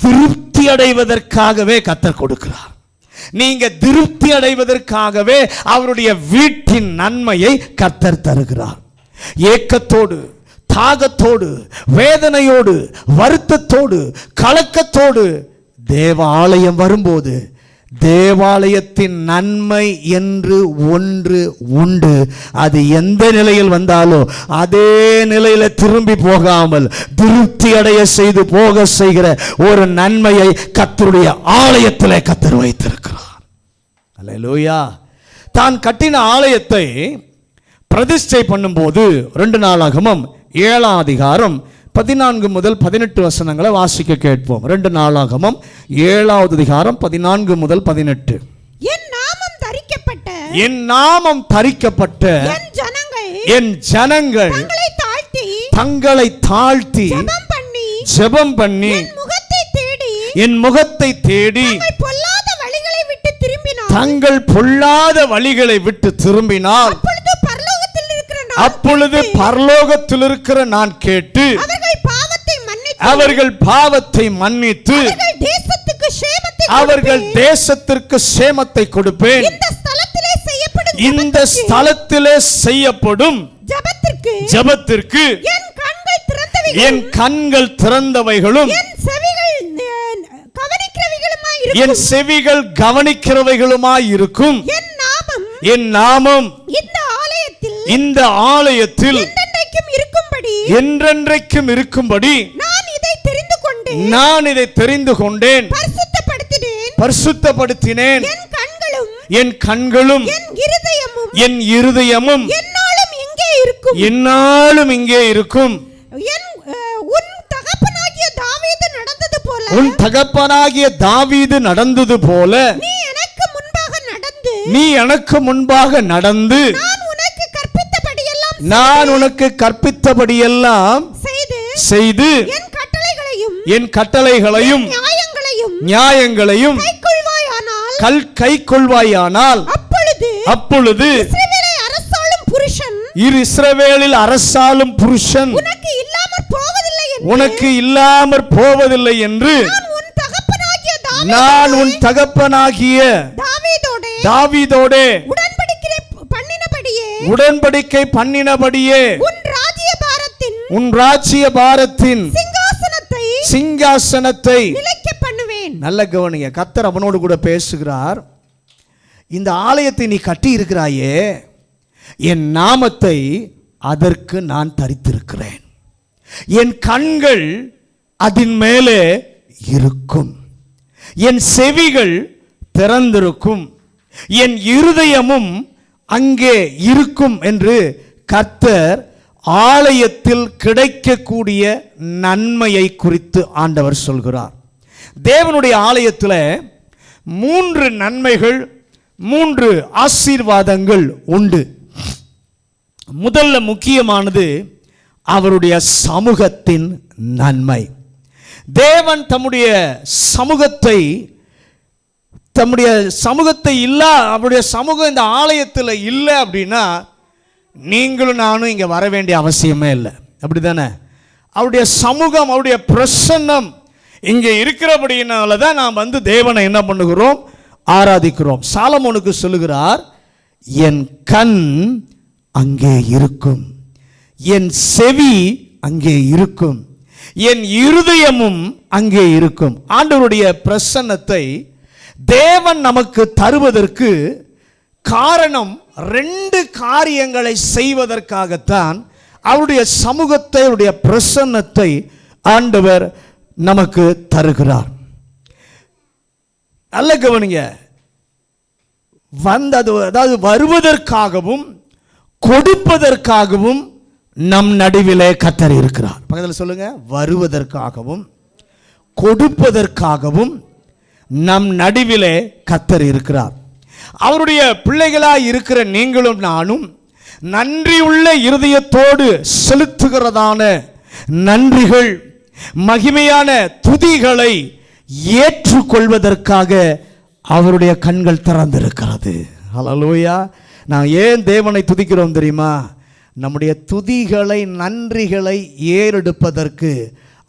திருப்தி அடைவதற்காகவே கர்த்தர் கொடுக்கிறார். நீங்க திருப்தி அடைவதற்காகவே அவருடைய வீட்டின் நன்மையை கர்த்தர் தருகிறார். ஏக்கத்தோடு, தாகத்தோடு, வேதனையோடு, வருத்தத்தோடு, கலக்கத்தோடு தேவ ஆலயம் வரும்போது தேவாலயத்தின் நன்மை என்று ஒன்று உண்டு. அது எந்த நிலையில் வந்தாலும் அதே நிலையில திரும்பி போகாமல் திருப்தி அடைய செய்து போக செய்கிற ஒரு நன்மையை கர்த்தருடைய ஆலயத்திலே கர்த்தர் வைத்திருக்கிறார். அல்லேலூயா. தான் கட்டின ஆலயத்தை பிரதிஷ்டை பண்ணும்போது 2 நாளாகமம் 7ஆம் அதிகாரம் 14 முதல் 18 வசனங்களை வாசிக்க கேட்போம். 2 நாளாகமம் 7வது அதிகாரம் 14 முதல் 18. என் நாமம் தரிக்கப்பட்ட என் ஜனங்கள் தங்களை தாழ்த்தி ஜெபம் பண்ணி என் முகத்தை தேடி தங்கள் பொல்லாத வழிகளை விட்டு திரும்பினால் அப்பொழுது பரலோகத்தில் இருக்கிற நான் கேட்டு அவர்கள் பாவத்தை மன்னித்து அவர்கள் தேசத்திற்கு சேமத்தை கொடுப்பேன். இந்த ஸ்தலத்திலே செய்யப்படும் ஜெபத்திற்கு என் கண்கள் திறந்தவைகளும் என் செவிகள் கவனிக்கிறவைகளுமாய் இருக்கும். என் நாமம் இந்த ஆலயத்தில் என்றென்றைக்கும் இருக்கும்படி நான் இதை தெரிந்து கொண்டேன், பரிசுத்தப்படுத்தினேன். என் கண்களும் என் இருதயமும் என்னாலும் இங்கே இருக்கும். உன் தகப்பனாகிய தாவீது நடந்தது போல நீ எனக்கு முன்பாக நடந்து நான் உனக்கு கற்பித்தபடியெல்லாம் செய்து என் கட்டளைகளையும் நியாயங்களையும் கைக்கொள்வாயானால் அப்பொழுது இஸ்ரவேலில் அரசாளும் புருஷன் உனக்கு இல்லாமற் போவதில்லை என்று நான் உன் தகப்பனாகிய தாவீதோடே உடன்படிக்கை பண்ணினபடியே உன் ராஜ்ய பாரத்தின் சிங்காசனத்தை நல்ல கவனிங்க. கர்த்தர் அவனோடு கூட பேசுகிறார். இந்த ஆலயத்தை நீ கட்டி இருக்கிறாயே, என் நாமத்தை அதற்கு நான் தரித்திருக்கிறேன். என் கண்கள் அதன் மேலே இருக்கும், என் செவிகள் திறந்திருக்கும், என் இருதயமும் அங்கே இருக்கும் என்று கர்த்தர் ஆலயத்தில் கிடைக்கக்கூடிய நன்மையை குறித்து ஆண்டவர் சொல்கிறார். தேவனுடைய ஆலயத்தில் 3 நன்மைகள், 3 ஆசீர்வாதங்கள் உண்டு. முதல்ல முக்கியமானது அவருடைய சமூகத்தின் நன்மை. தேவன் தம்முடைய சமூகத்தை இல்லா, அவருடைய சமூகம் இந்த ஆலயத்தில் இல்லை அப்படின்னா நீங்களும் நானும் இங்கே வர வேண்டிய அவசியமே இல்லை. அப்படி தானே? அவருடைய சமூகம், அவருடைய பிரசன்னம் இங்கே இருக்கிறபடினால தான் நாம் வந்து தேவனை என்ன பண்ணுகிறோம்? ஆராதிக்கிறோம். சாலமோனுக்கு சொல்லுகிறார், என் கண் அங்கே இருக்கும், என் செவி அங்கே இருக்கும், என் இருதயமும் அங்கே இருக்கும். ஆண்டவருடைய பிரசன்னத்தை தேவன் நமக்கு தருவதற்கு காரணம் 2 காரியங்களை செய்வதற்காகத்தான் அவருடைய சமூகத்தை, அவருடைய பிரசன்னத்தை ஆண்டவர் நமக்கு தருகிறார். நல்ல கவனிங்க. அதாவது வருவதற்காகவும் கொடுப்பதற்காகவும் நம் நடுவிலே கர்த்தர் இருக்கிறார். பக்கத்தில் சொல்லுங்க, வருவதற்காகவும் கொடுப்பதற்காகவும் நம் நடுவிலே கர்த்தர் இருக்கிறார். அவருடைய பிள்ளைகளாய் இருக்கிற நீங்களும் நானும் நன்றியுள்ள இருதயத்தோடு செலுத்துகிறதான நன்றிகள், மகிமையான துதிகளை ஏற்றுக்கொள்வதற்காக அவருடைய கண்கள் திறந்திருக்கிறது. ஹல்லேலூயா. நான் ஏன் தேவனை துதிக்கிறோம் தெரியுமா? நம்முடைய துதிகளை, நன்றிகளை ஏறெடுப்பதற்கு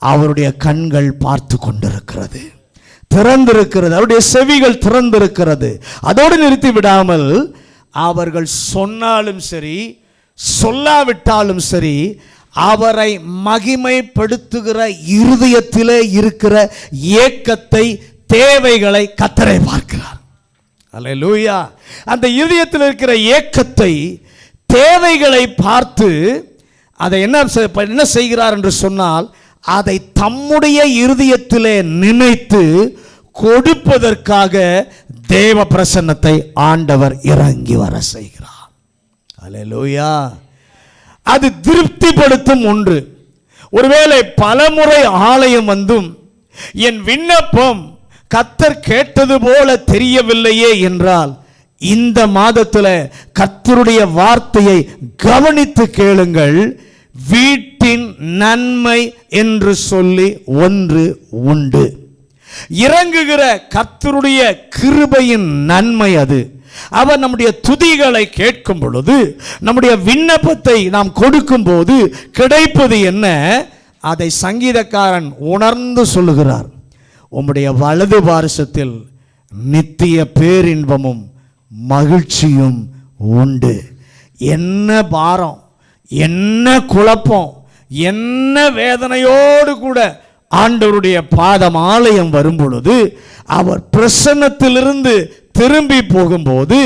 அவருடைய கண்கள் பார்த்து கொண்டிருக்கிறது, திறந்திருக்கிறது, அவருடைய செவிகள் திறந்திருக்கிறது. அதோடு நிறுத்தி விடாமல், அவர்கள் சொன்னாலும் சரி சொல்லாவிட்டாலும் சரி, அவரை மகிமைப்படுத்துகிற இருதயத்திலே இருக்கிற ஏக்கத்தை, தேவைகளை கர்த்தரை பார்க்கிறார். அல்லேலூயா. அந்த இருதயத்தில் இருக்கிற ஏக்கத்தை, தேவைகளை பார்த்து அதை என்ன செய்கிறார் என்று சொன்னால், அதை தம்முடைய இருதயத்திலே நினைத்து கொடுப்பதற்காக தேவ பிரசன்னத்தை ஆண்டவர் இறங்கி வர செய்கிறார். அல்லேலூயா. அது திருப்திப்படுத்தும் ஒன்று. ஒருவேளை பலமுறை ஆலயம் வந்தும் என் விண்ணப்பம் கர்த்தர் கேட்டது போல தெரியவில்லையே என்றால், இந்த மாதத்தில் கர்த்தருடைய வார்த்தையை கவனித்து கேளுங்கள். வீட்டின் நன்மை என்று சொல்லி ஒன்று உண்டு. இறங்குகிற கர்த்தருடைய கிருபையின் நன்மை அது. அவர் நம்முடைய துதிகளை கேட்கும் பொழுது, நம்முடைய விண்ணப்பத்தை நாம் கொடுக்கும் போது கிடைப்பது என்ன? அதை சங்கீதக்காரன் உணர்ந்து சொல்லுகிறார். உம்முடைய வலது பாரிசத்தில் நித்திய பேரின்பமும் மகிழ்ச்சியும் உண்டு. என்ன பாரம், என்ன குழப்பம், என்ன வேதனையோடு கூட ஆண்டவருடைய பாதம் ஆலயம் வரும் பொழுது, அவர் பிரசன்னத்திலிருந்து திரும்பி போகும்போது,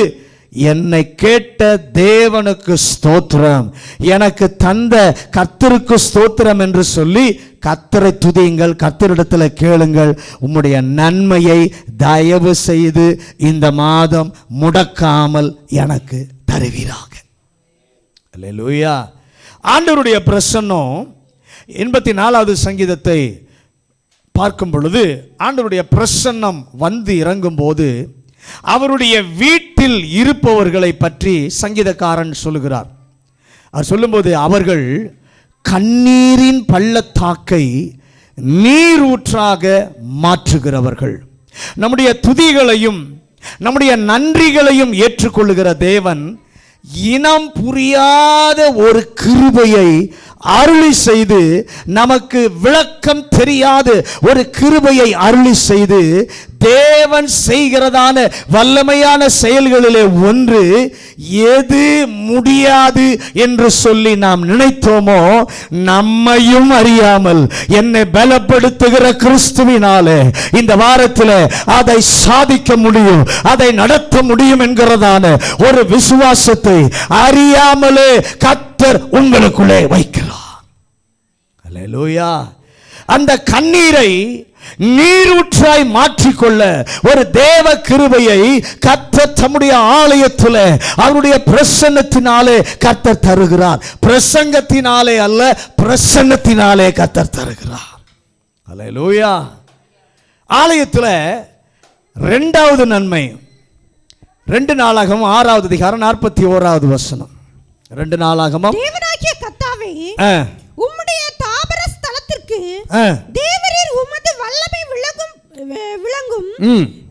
என்னை கேட்ட தேவனுக்கு ஸ்தோத்திரம், எனக்கு தந்த கர்த்தருக்கு ஸ்தோத்திரம் என்று சொல்லி கர்த்தரை துதியுங்கள், கர்த்தரிடத்தில் கேளுங்கள். உம்முடைய நன்மையை தயவு செய்து இந்த மாதம் முடக்காமல் எனக்கு தருவீராக. அல்லேலூயா. ஆண்டவருடைய பிரசன்னம் 84வது சங்கீதத்தை பார்க்கும் பொழுது, ஆண்டவருடைய பிரசன்னம் வந்து இறங்கும் போது அவருடைய வீட்டில் இருப்பவர்களை பற்றி சங்கீதக்காரன் சொல்லுகிறார். அவர் சொல்லும்போது, அவர்கள் கண்ணீரின் பள்ளத்தாக்கை நீரூற்றாக மாற்றுகிறவர்கள். நம்முடைய துதிகளையும் நம்முடைய நன்றிகளையும் ஏற்றுக்கொள்ளுகிற தேவன் இனம் புரியாத ஒரு கிருபையை அருளி செய்து, நமக்கு விளக்கம் தெரியாத ஒரு கிருபையை அருளி செய்து, தேவன் செய்கிறதான வல்லமையான செயல்களிலே ஒன்று, எது முடியாது என்று சொல்லி நாம் நினைத்தோமோ, நம்மையும் அறியாமல் என்னை பலப்படுத்துகிற கிறிஸ்துவினாலே இந்த வாரத்தில் அதை சாதிக்க முடியும், அதை நடத்த முடியும் என்கிறதான ஒரு விசுவாசத்தை அறியாமலே கர்த்தர் உங்களுக்குள்ளே வைக்கிறார். அல்லேலூயா. அந்த கண்ணீரை நீரூற்றாய் மாற்றிக்கொள்ள ஒரு தேவ கிருபையை கர்த்தர் தம்முடைய ஆலயத்தில் அவருடைய பிரசன்னத்தினாலே கர்த்தர் தருகிறார். பிரசங்கத்தினாலே அல்ல, பிரசன்னத்தினாலே கர்த்தர் தருகிறார். அல்லேலூயா. ஆலயத்தில் இரண்டாவது நன்மை, 2 நாளாகமம் 6வது அதிகாரம் 41வது வசனம். 2 நாளாகமம், தேவனாகிய கர்த்தாவே, உம்முடைய தாபர ஸ்தலத்திற்கு தேவரீர் உமது வல்லமை விளங்கும்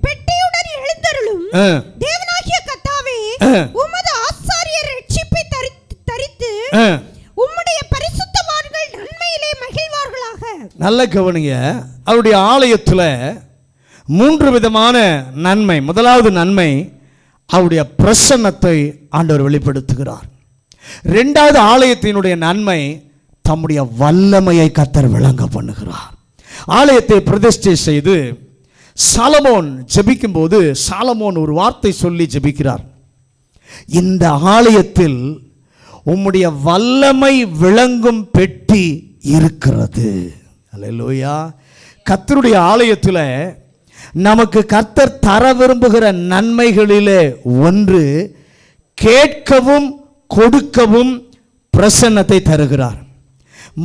பெட்டியுடன் எழுந்தருளும். தேவனாகிய கர்த்தாவே, உமது ஆசாரியர் ரட்சிப்பை தரித்து உம்முடைய பரிசுத்தவான்கள் நன்மையிலே மகிழ்வார்களாக. நல்ல கவனிங்க. அவருடைய ஆலயத்தில் 3 விதமான நன்மை. முதலாவது நன்மை, அவருடைய பிரசன்னத்தை ஆண்டவர் வெளிப்படுத்துகிறார். 2வது ஆலயத்தினுடைய நன்மை, தம்முடைய வல்லமையை கர்த்தர் விளங்க பண்ணுகிறார். ஆலயத்தை பிரதிஷ்டை செய்து சாலமோன் ஜெபிக்கும் போது, சாலமோன் ஒரு வார்த்தை சொல்லி ஜெபிக்கிறார். இந்த ஆலயத்தில் உம்முடைய வல்லமை விளங்கும் பெட்டி இருக்கிறது. அல்லேலூயா. கர்த்தருடைய ஆலயத்தில் நமக்கு கர்த்தர் தர விரும்புகிற நன்மைகளிலே ஒன்று, கேட்கவும் கொடுக்கவும் பிரசன்னத்தை தருகிறார்.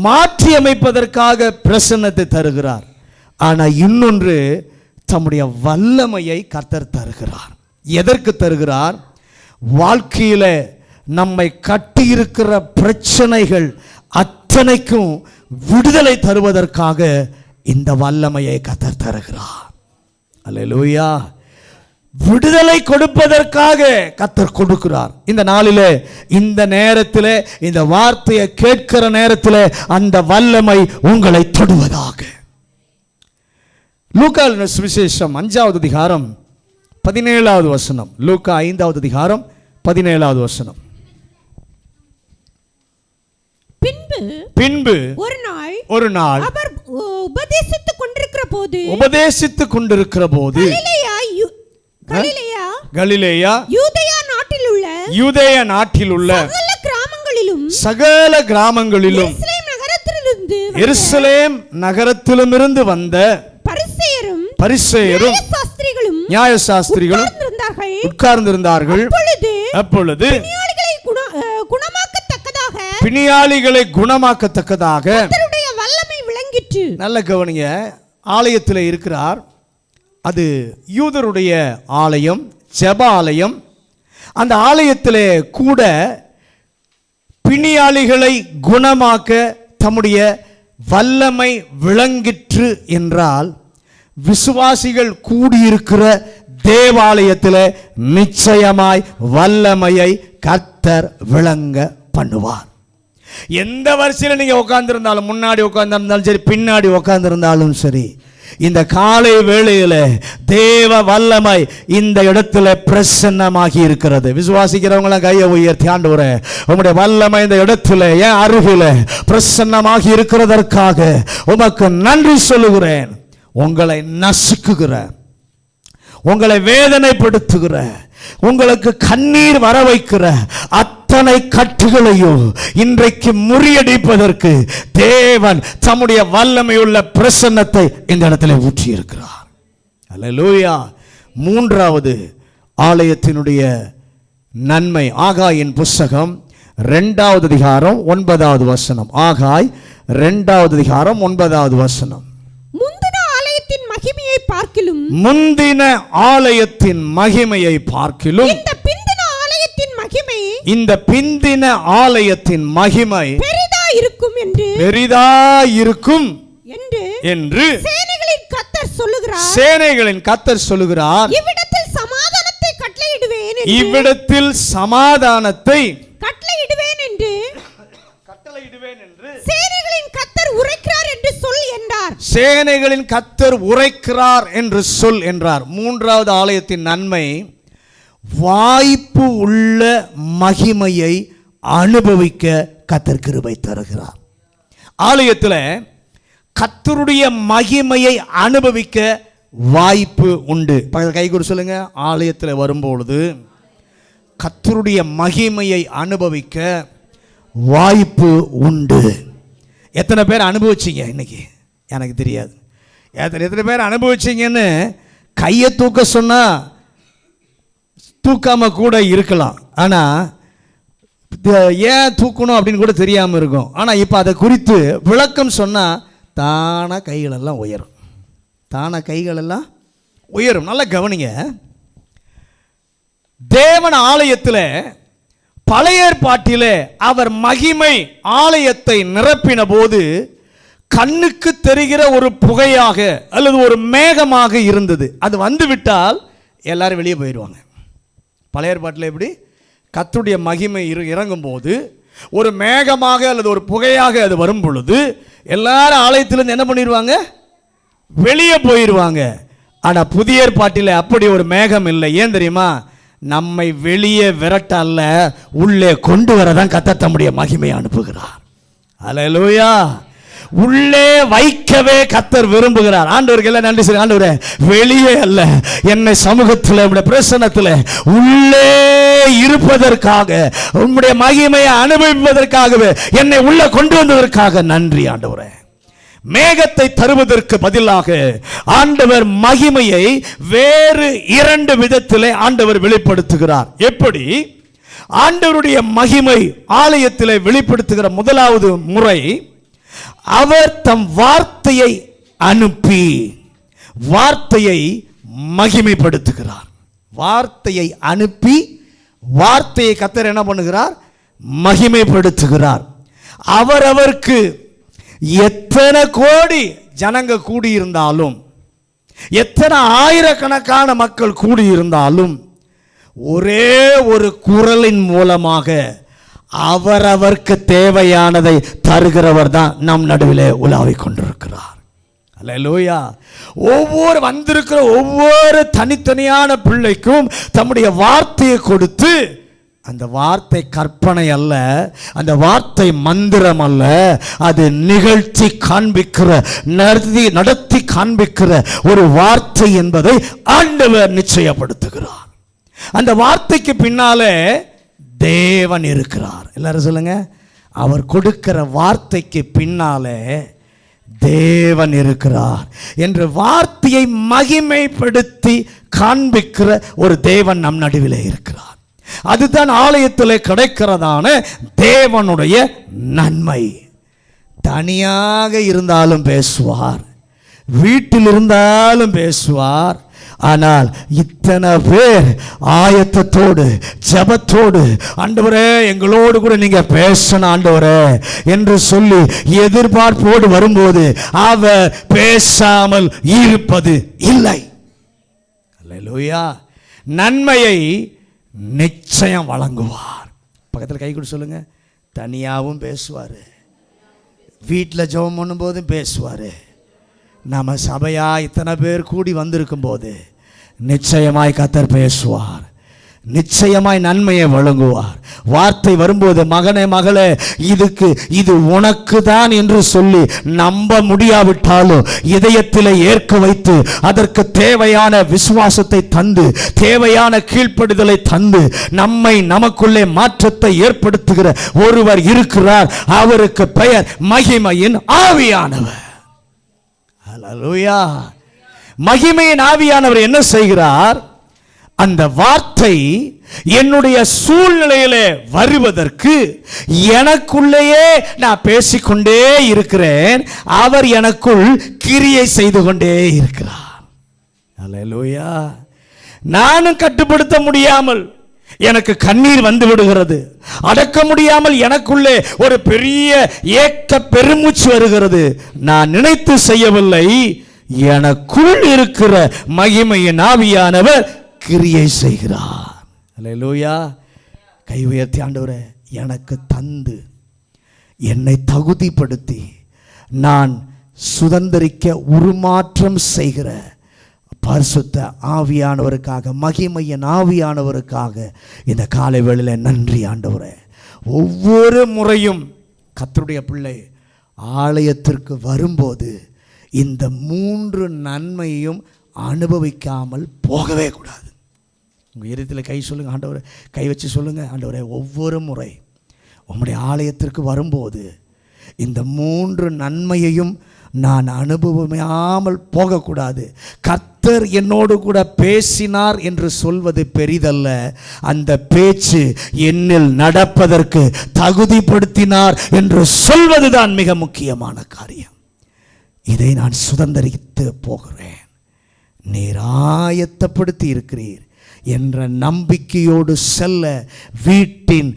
மாற்றி அமைப்பதற்காக பிரசன்னத்தை தருகிறார். ஆனால் இன்னொன்று, தம்முடைய வல்லமையை கர்த்தர் தருகிறார். எதற்கு தருகிறார்? வாழ்க்கையில நம்மை கட்டியிருக்கிற பிரச்சனைகள் அத்தனைக்கும் விடுதலை தருவதற்காக இந்த வல்லமையை கர்த்தர் தருகிறார். அல்லேலூயா. விடுதலை கொடுப்பதற்காக கர்த்தர் கொடுக்கிறார். இந்த நாளிலே, இந்த நேரத்தில், இந்த வார்த்தையை கேட்கிற நேரத்தில் அந்த வல்லமை உங்களை தொடுவதாக. லூக்கா சுவிசேஷம் 5வது அதிகாரம் 17வது வசனம். லூக்கா 5வது அதிகாரம் 17வது வசனம். பின்பு ஒரு நாள் அவர் உபதேசித்துக் கொண்டிருக்கிற போது கலிலேயா யூதேயா நாட்டில் உள்ள சகல கிராமங்களிலும் எருசலேம் நகரத்திலும் இருந்து வந்த பரிசேயரும் நியாயசாஸ்திரிகளும் உட்கார்ந்திருந்தார்கள். அப்பொழுது பிணியாளிகளை குணமாக்கத்தக்கதாக வல்லமை விளங்கிற்று. நல்ல கவனிங்க. ஆலயத்தில் இருக்கிறார். அது யூதருடைய ஆலயம், ஜெப ஆலயம். அந்த ஆலயத்திலே கூட பிணியாளிகளை குணமாக்க தம்முடைய வல்லமை விளங்கிற்று என்றால், விசுவாசிகள் கூடியிருக்கிற தேவாலயத்தில் நிச்சயமாய் வல்லமையை கர்த்தர் விளங்க பண்ணுவார். எந்த வரிசையில் நீங்க உட்கார்ந்திருந்தாலும், முன்னாடி உட்கார்ந்திருந்தாலும் சரி, பின்னாடி உட்கார்ந்திருந்தாலும் சரி, இந்த காலை வேளையில தேவ வல்லமை இந்த இடத்துல பிரசன்னமாகி இருக்கிறது. விசுவாசிக்கிறவங்களாம் கையை உயர்த்தி, ஆண்டவரே உம்முடைய வல்லமை இந்த இடத்துல என் அருகில பிரசன்னமாகி இருக்கிறதற்காக உமக்கு நன்றி சொல்லுகிறேன். உங்களை நசுக்குகிற, உங்களை வேதனைப்படுத்துகிற, உங்களுக்கு கண்ணீர் வர வைக்கிற அத்தனை கட்டுகளையும் இன்றைக்கு முறியடிப்பதற்கு தேவன் தம்முடைய வல்லமையுள்ள பிரசன்னத்தை இந்த இடத்துல ஊற்றி இருக்கிறார். அல்லேலூயா. 3வது ஆலயத்தினுடைய நன்மை. ஆகாயின் புஸ்தகம் 2வது அதிகாரம் 9வது வசனம். ஆகாய் 2வது அதிகாரம் 9வது வசனம். முந்தின ஆலயத்தின் மகிமையை பார்க்கிலும் இந்த பிந்தின ஆலயத்தின் மகிமை பெரிதாயிருக்கும் என்று சேனைகளின் கர்த்தர் சொல்லுகிறார். இவ்விடத்தில் சமாதானத்தை கட்டளையிடுவேன் என்று சேனைகளின் கர்த்தர் உரைக்கிறார் என்று சொல் என்றார். சேனைகளின் கர்த்தர் உரைக்கிறார் என்று சொல் என்றார். 3வது ஆலயத்தின் நன்மை, வாய்ப்பு உள்ள மகிமையை அனுபவிக்க கர்த்தர் கிருபை தருகிறார். ஆலயத்தில் கர்த்தருடைய மகிமையை அனுபவிக்க வாய்ப்பு உண்டு. கை கொடு சொல்லுங்க. ஆலயத்தில் வரும்பொழுது கர்த்தருடைய மகிமையை அனுபவிக்க வாய்ப்பு உண்டு. எத்தனை பேர் அனுபவிச்சிங்க இன்னைக்கு? எனக்கு தெரியாது. எத்தனை பேர் அனுபவிச்சிங்கன்னு கையை தூக்க சொன்னா தூக்காம கூட இருக்கலாம். ஆனால் ஏன் தூக்கணும் அப்படின்னு கூட தெரியாமல் இருக்கும். ஆனால் இப்போ அதை குறித்து விளக்கம் சொன்னால் தானாக கைகளெல்லாம் உயரும். தானாக கைகளெல்லாம் உயரும். நல்லா கவனிங்க. தேவன் ஆலயத்தில் பழைய ஏற்பாட்டிலே அவர் மகிமை ஆலயத்தை நிரப்பின போது கண்ணுக்கு தெரிகிற ஒரு புகையாக அல்லது ஒரு மேகமாக இருந்தது. அது வந்துவிட்டால் எல்லாரும் வெளியே போயிடுவாங்க. பழைய ஏற்பாட்டில் எப்படி கர்த்தருடைய மகிமை இறங்கும் போது ஒரு மேகமாக அல்லது ஒரு புகையாக அது வரும் பொழுது எல்லாரும் ஆலயத்திலிருந்து என்ன பண்ணிடுவாங்க? வெளியே போயிடுவாங்க. ஆனால் புதிய ஏற்பாட்டில் அப்படி ஒரு மேகம் இல்லை. ஏன் தெரியுமா? நம்மை வெளியே விரட்ட அல்ல, உள்ளே கொண்டு வரதான் கர்த்தர் தம்முடைய மகிமையை அனுப்புகிறார். அல்லேலூயா. உள்ளே வைக்கவே கர்த்தர் விரும்புகிறார். ஆண்டவருக்கு எல்லாம் நன்றி சொல்லி, ஆண்டவரே வெளியே அல்ல, என்னை சமூகத்தில் உம்முடைய பிரசன்னத்தில் உள்ளே இருப்பதற்காக, உம்முடைய மகிமையை அனுபவிப்பதற்காகவே என்னை உள்ளே கொண்டு வந்ததற்காக நன்றி ஆண்டவரே. மேகத்தை தருவதற்கு பதிலாக ஆண்டவர் மகிமையை வேறு 2 விதத்திலே ஆண்டவர் வெளிப்படுத்துகிறார். எப்படி? ஆண்டவருடைய மகிமை ஆலயத்தில் வெளிப்படுத்துகிற முதலாவது முறை, அவர் தம் வார்த்தையை அனுப்பி வார்த்தையை மகிமைப்படுத்துகிறார். வார்த்தையை அனுப்பி வார்த்தையை கர்த்தர் என்ன பண்ணுகிறார்? மகிமைப்படுத்துகிறார். அவரவருக்கு எத்தனை கோடி ஜனங்க கூடியிருந்தாலும், எத்தனை ஆயிரக்கணக்கான மக்கள் கூடியிருந்தாலும், ஒரே ஒரு குரலின் மூலமாக அவரவருக்கு தேவையானதை தருகிறவர் தான் நம் நடுவிலே உலாவிக் கொண்டிருக்கிறார். அல்லேலூயா. ஒவ்வொரு வந்திருக்கிற ஒவ்வொரு தனித்தனியான பிள்ளைக்கும் தம்முடைய வார்த்தையை கொடுத்து, அந்த வார்த்தை கற்பனை அல்ல, அந்த வார்த்தை மந்திரம் அல்ல, அது நிகழ்ச்சி காண்பிக்கிற, நடத்தி காண்பிக்கிற ஒரு வார்த்தை என்பதை ஆண்டவர் நிச்சயப்படுத்துகிறார். அந்த வார்த்தைக்கு பின்னாலே தேவன் இருக்கிறார். எல்லாரும் சொல்லுங்க, அவர் கொடுக்கிற வார்த்தைக்கு பின்னாலே தேவன் இருக்கிறார் என்று வார்த்தையை மகிமைப்படுத்தி காண்பிக்கிற ஒரு தேவன் நம் நடுவிலே இருக்கிறார். அதுதான் ஆலயத்தில் கிடைக்கிறதான தேவனுடைய நன்மை. தனியாக இருந்தாலும் பேசுவார், வீட்டில் இருந்தாலும் பேசுவார். ஆனால் இத்தனை பேர் ஆயத்தத்தோடு ஜெபத்தோடு, ஆண்டவரே எங்களோடு கூட நீங்க பேசணும் ஆண்டவரே என்று சொல்லி எதிர்பார்ப்போடு வரும்போது அவர் பேசாமல் இருப்பது இல்லை. அல்லேலூயா. நன்மையை நிச்சயம் வழங்குவார். பக்கத்தில் கை கொடு சொல்லுங்க, தனியாகவும் பேசுவார், வீட்டில் ஜெபம் பண்ணும்போதும் பேசுவார். நம்ம சபையா இத்தனை பேர் கூடி வந்திருக்கும் போது நிச்சயமாய் கர்த்தர் பேசுவார், நிச்சயமாய் நன்மையை வழங்குவார். வார்த்தை வரும்போது, மகனே மகளே இது உனக்கு தான் என்று சொல்லி நம்ப முடியாவிட்டாலும் இதயத்தில் ஏற்க வைத்து அதற்கு தேவையான விசுவாசத்தை தந்து, தேவையான கீழ்ப்படிதலை தந்து, நம்மை நமக்குள்ளே மாற்றத்தை ஏற்படுத்துகிற ஒருவர் இருக்கிறார். அவருக்கு பெயர் மகிமையின் ஆவியானவர். அல்லேலூயா. மகிமையின் ஆவியானவர் என்ன செய்கிறார்? அந்த வார்த்தை என்னுடைய சூழ்நிலையிலே வருவதற்கு எனக்குள்ளேயே நான் பேசிக்கொண்டே இருக்கிறேன், அவர் எனக்குள் கிரியை செய்து கொண்டே இருக்கிறார். அல்லேலூயா. நானும் கட்டுப்படுத்த முடியாமல் எனக்கு கண்ணீர் வந்து விடுகிறது, அடக்க முடியாமல் எனக்குள்ளே ஒரு பெரிய ஏக்க பெருமூச்சு வருகிறது. நான் நினைத்து செய்யவில்லை, எனக்குள் இருக்கிற மகிமையின் ஆவியானவர் கிரியை செய்கிறார். அல்லேலூயா. கை உயர்த்தி, ஆண்டவரே எனக்கு தந்து என்னை தகுதிப்படுத்தி நான் சுதந்திரிக்க உருமாற்றம் செய்கிற பரிசுத்த ஆவியானவருக்காக, மகிமையின் ஆவியானவருக்காக இந்த காலை வேளையிலே நன்றி ஆண்டவரே. ஒவ்வொரு முறையும் கர்த்தருடைய பிள்ளை ஆலயத்திற்கு வரும்போது இந்த 3 நன்மையையும் அனுபவிக்காமல் போகவே கூடாது. உங்கள் இதயத்தில் கை சொல்லுங்கள், ஆண்டவரே கை வச்சு சொல்லுங்கள், ஆண்டவரே ஒவ்வொரு முறை உம்முடைய ஆலயத்திற்கு வரும்போது இந்த 3 நன்மையையும் நான் அனுபவமாமல் போகக்கூடாது. கர்த்தர் என்னோடு கூட பேசினார் என்று சொல்வது பெரிதல்ல, அந்த பேச்சு என்னில் நடப்பதற்கு தகுதிப்படுத்தினார் என்று சொல்வதுதான் மிக முக்கியமான காரியம். இதை நான் சுதந்திரித்து போகிறேன், நீர் ஆயத்தப்படுத்தி இருக்கிறீர் என்ற நம்பிக்கையோடு செல்ல வீட்டின்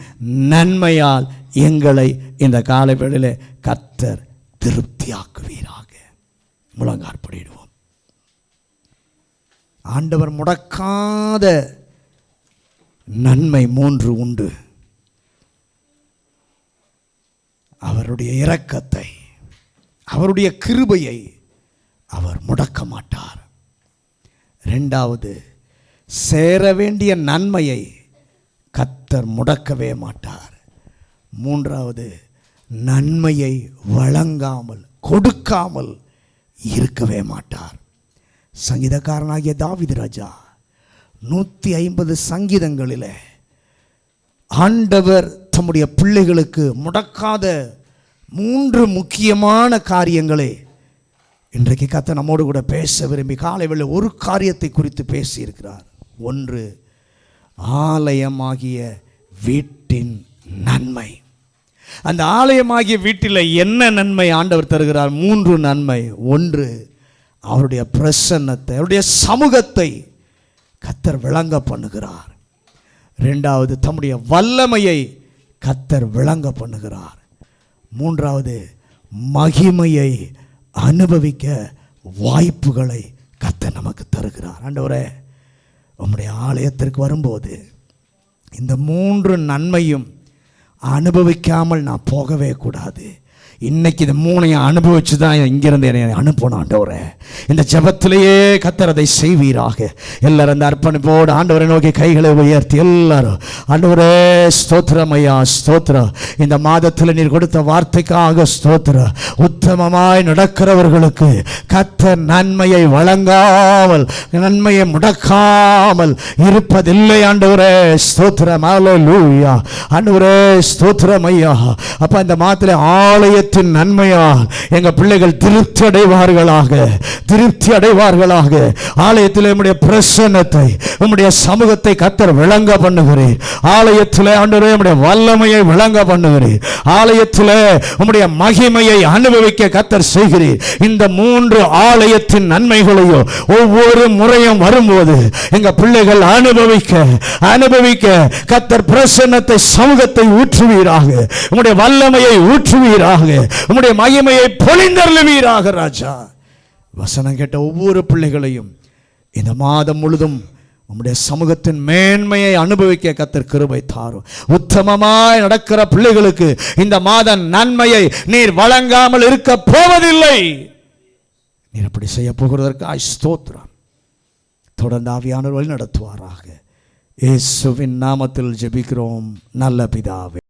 நன்மையால் எங்களை இந்த காலை வேளையிலே கர்த்தர் திருப்தியாக்குவீராக. முழங்காற்படிடுவோம். ஆண்டவர் முடக்காத நன்மை 3 உண்டு. அவருடைய இரக்கத்தை, அவருடைய கிருபையை அவர் முடக்க மாட்டார். 2வது, சேர வேண்டிய நன்மையை கர்த்தர் முடக்கவே மாட்டார். 3வது, நன்மையை வழங்காமல் கொடுக்காமல் இருக்கவே மாட்டார். சங்கீதக்காரனாகிய தாவீது ராஜா 150 சங்கீதங்களிலே ஆண்டவர் தம்முடைய பிள்ளைகளுக்கு முடக்காத 3 முக்கியமான காரியங்களை இன்றைக்கு கர்த்தர் நம்மோடு கூட பேச விரும்பி காலை வேளை ஒரு காரியத்தை குறித்து பேசியிருக்கிறார். 1, ஆலயமாகிய வீட்டின் நன்மை. அந்த ஆலயமாகிய வீட்டில் என்ன நன்மை ஆண்டவர் தருகிறார்? 3 நன்மை. 1, அவருடைய பிரசன்னத்தை, அவருடைய சமூகத்தை கர்த்தர் விளங்க பண்ணுகிறார். 2வது, தம்முடைய வல்லமையை கர்த்தர் விளங்க பண்ணுகிறார். 3வது, மகிமையை அனுபவிக்க வாய்ப்புகளை கர்த்தர் நமக்கு தருகிறார். ஆண்டவரே, உம்முடைய ஆலயத்திற்கு வரும்போது இந்த 3 நன்மையும் அனுபவிக்காமல் நான் போகவே கூடாது. இன்னைக்கு இந்த 3ஐயும் அனுபவிச்சு தான் இங்கிருந்து என்னை அனுப்பணும். ஆண்டவரே, இந்த ஜெபத்திலேயே கர்த்தர் அதை செய்வீராக. எல்லாரும் அந்த அர்ப்பணிப்போடு ஆண்டவரை நோக்கி கைகளை உயர்த்தி எல்லாரும், ஆண்டவரே ஸ்தோத்திரம் ஐயா, ஸ்தோத்திரம். இந்த மாதத்தில் நீர் கொடுத்த வார்த்தைக்காக ஸ்தோத்திரம். உத்தமமாய் நடக்கிறவர்களுக்கு கர்த்தர் நன்மையை வழங்காமல், நன்மையை முடக்காமல் இருப்பதில்லை. ஆண்டவரே ஸ்தோத்திரம். ஹல்லேலூயா. ஆண்டவரே ஸ்தோத்திரம் ஐயா. அப்ப இந்த மாதத்திலே ஆலயத்தின் நன்மையால் எங்க பிள்ளைகள் திருப்தி அடைவார்களாக, திருப்தி அடைவார்களாக. ஆலயத்தில் உம்முடைய பிரசன்னத்தை, உம்முடைய சமூகத்தை கர்த்தர் விளங்க பண்ணுகிறீர். ஆலயத்தில் ஆண்டவரே உம்முடைய வல்லமையை விளங்க பண்ணுகிறீர். ஆலயத்தில் உம்முடைய மகிமையை அனுபவிக்க கர்த்தர் செய்கிறீர். இந்த 3 ஆலயத்தின் நன்மைகளையும் ஒவ்வொரு முறையும் வரும்போது எங்க பிள்ளைகள் அனுபவிக்க அனுபவிக்க கர்த்தர் பிரசன்னத்தை, சமூகத்தை ஊற்றுவீராக. உம்முடைய வல்லமையை ஊற்றுவீராக. உம்முடைய மகிமையை பொழிந்தருளுவீராக ராஜா. வசனம் கேட்ட ஒவ்வொரு பிள்ளைகளையும் இந்த மாதம் முழுதும் உம்முடைய சமூகத்தின் மேன்மையை அனுபவிக்க கர்த்தர் கிருபை தாரும். உத்தமமாய் நடக்கிற பிள்ளைகளுக்கு இந்த மாத நன்மையை நீர் வழங்காமல் இருக்க போவதில்லை. நீர் அப்படி செய்ய போகிறதற்கு ஸ்தோத்திரம். தொடர்ந்து ஆவியானவர் வழி நடத்துவாராக. இயேசுவின் நாமத்தில் ஜெபிக்கிறோம் நல்ல பிதாவே.